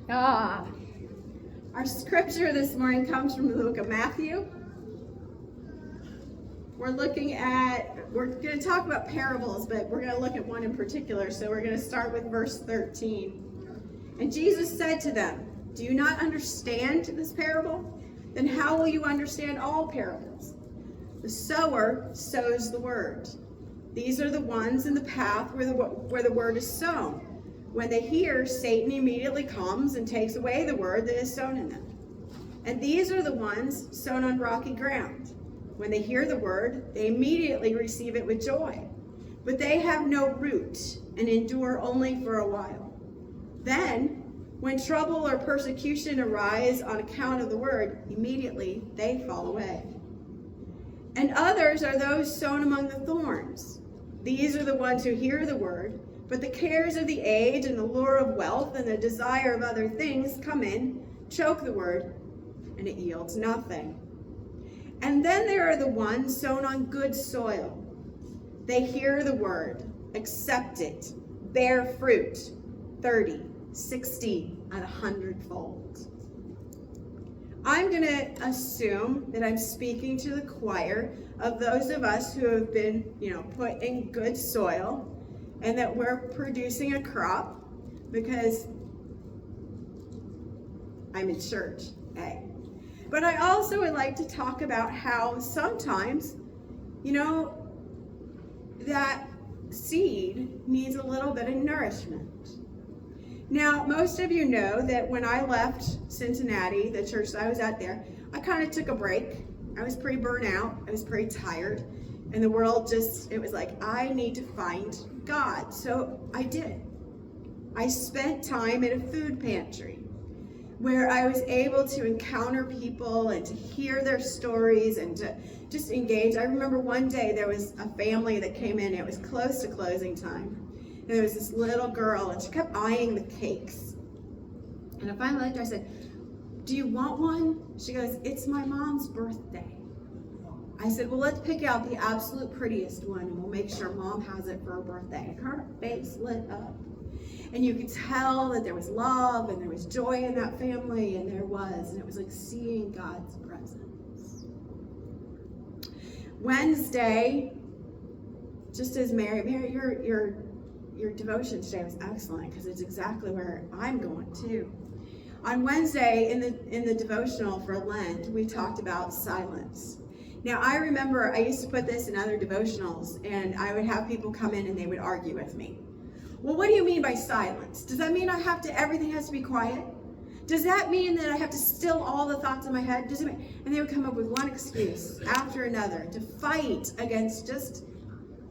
Ah, our scripture this morning comes from the book of Matthew. We're going to talk about parables, but we're going to look at one in particular. So we're going to start with verse 13. And Jesus said to them, "Do you not understand this parable? Then how will you understand all parables? The sower sows the word. These are the ones in the path where the word is sown. When they hear, Satan immediately comes and takes away the word that is sown in them. And these are the ones sown on rocky ground. When they hear the word, they immediately receive it with joy. But they have no root and endure only for a while. Then, when trouble or persecution arise on account of the word, immediately they fall away. And others are those sown among the thorns. These are the ones who hear the word, but the cares of the age and the lure of wealth and the desire of other things come in, choke the word, and it yields nothing. And then there are the ones sown on good soil. They hear the word, accept it, bear fruit, 30, 60, and 100-fold. I'm going to assume that I'm speaking to the choir of those of us who have been, put in good soil and that we're producing a crop because I'm in church, A. But I also would like to talk about how sometimes, that seed needs a little bit of nourishment. Now, most of you know that when I left Cincinnati, the church that I was at there, I kind of took a break. I was pretty burnt out. I was pretty tired. And the world it was like, I need to find God. So I did. I spent time in a food pantry where I was able to encounter people and to hear their stories and to just engage. I remember one day there was a family that came in. It was close to closing time. And there was this little girl, and she kept eyeing the cakes. And I finally looked at her, I said, "Do you want one?" She goes, "It's my mom's birthday." I said, "Well, let's pick out the absolute prettiest one, and we'll make sure Mom has it for her birthday." And her face lit up. And you could tell that there was love, and there was joy in that family, and there was. And it was like seeing God's presence. Wednesday, just as Mary, your devotion today was excellent because it's exactly where I'm going too. On Wednesday in the devotional for Lent, we talked about silence. Now I remember I used to put this in other devotionals and I would have people come in and they would argue with me. Well, what do you mean by silence? Does that mean everything has to be quiet? Does that mean that I have to still all the thoughts in my head? And they would come up with one excuse after another to fight against just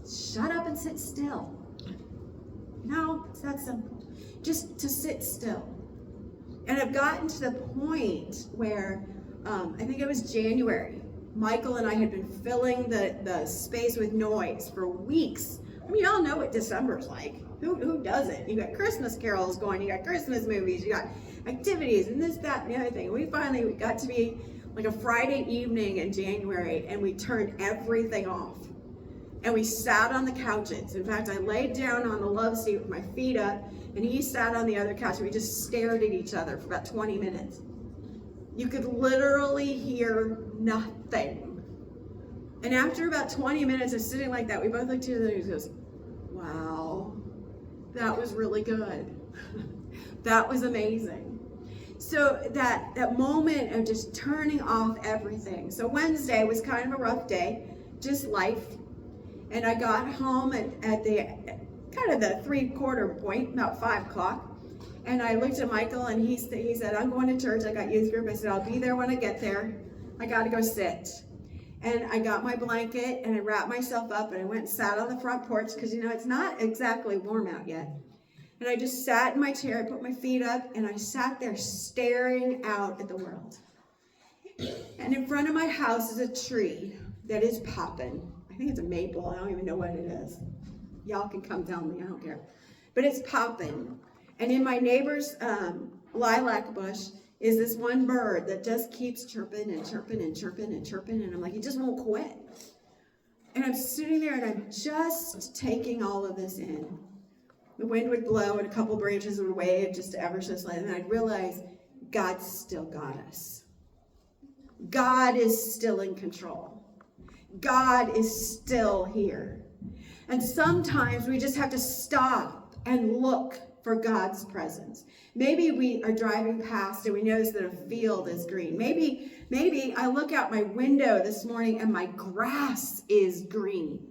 shut up and sit still. No, it's that simple. Just to sit still. And I've gotten to the point where, I think it was January, Michael and I had been filling the space with noise for weeks. I mean, y'all know what December's like. Who doesn't? You got Christmas carols going, you got Christmas movies, you got activities and this, that, and the other thing. We finally got to be like a Friday evening in January and we turned everything off. And we sat on the couches. In fact, I laid down on the love seat with my feet up, and he sat on the other couch, and we just stared at each other for about 20 minutes. You could literally hear nothing. And after about 20 minutes of sitting like that, we both looked at each other and goes, "Wow, that was really good." That was amazing. So that moment of just turning off everything. So Wednesday was kind of a rough day, just life. And I got home at the kind of the 3/4 point, about 5 o'clock. And I looked at Michael and he said, "I'm going to church. I got youth group." I said, "I'll be there when I get there. I got to go sit." And I got my blanket and I wrapped myself up and I went and sat on the front porch because, it's not exactly warm out yet. And I just sat in my chair, I put my feet up and I sat there staring out at the world. And in front of my house is a tree that is popping. I think it's a maple. I don't even know what it is. Y'all can come tell me. I don't care. But it's popping. And in my neighbor's lilac bush is this one bird that just keeps chirping and chirping and chirping and chirping. And I'm like, he just won't quit. And I'm sitting there and I'm just taking all of this in. The wind would blow and a couple branches would wave just ever so slightly, and I'd realize God's still got us. God is still in control. God is still here. And sometimes we just have to stop and look for God's presence. Maybe we are driving past and we notice that a field is green. Maybe I look out my window this morning and my grass is green.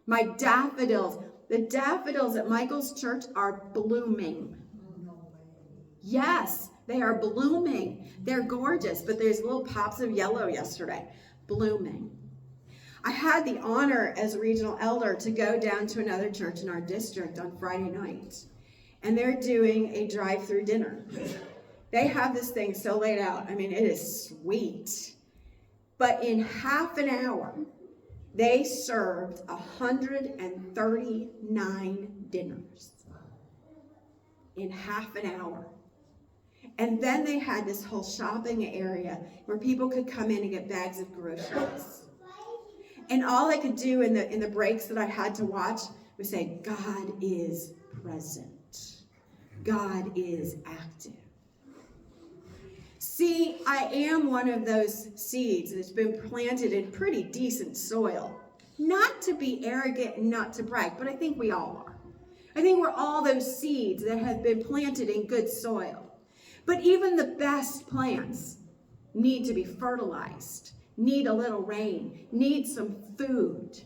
My daffodils, the daffodils at Michael's church are blooming. Yes, they are blooming. They're gorgeous, but there's little pops of yellow yesterday. Blooming. I had the honor as a regional elder to go down to another church in our district on Friday night. And they're doing a drive-through dinner. They have this thing so laid out. I mean, it is sweet. But in half an hour, they served 139 dinners. In half an hour. And then they had this whole shopping area where people could come in and get bags of groceries. And all I could do in the breaks that I had to watch was say, God is present. God is active. See, I am one of those seeds that's been planted in pretty decent soil. Not to be arrogant and not to brag, but I think we all are. I think we're all those seeds that have been planted in good soil. But even the best plants need to be fertilized, need a little rain, need some food.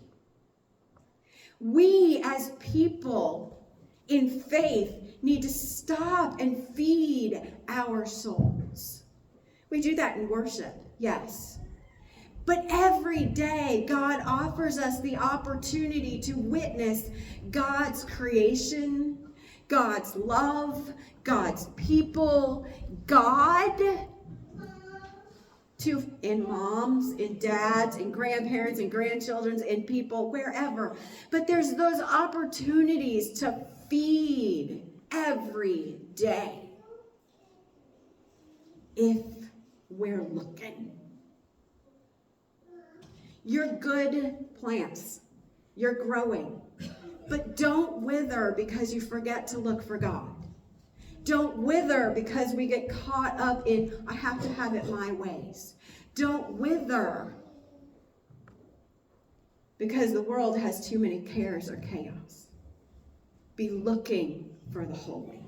We as people in faith need to stop and feed our souls. We do that in worship, yes. But every day, God offers us the opportunity to witness God's creation, God's love, God's people, God, in moms, in dads, in grandparents, in grandchildren, in people, wherever. But there's those opportunities to feed every day if we're looking. You're good plants. You're growing. But don't wither because you forget to look for God. Don't wither because we get caught up in, I have to have it my ways. Don't wither because the world has too many cares or chaos. Be looking for the holy.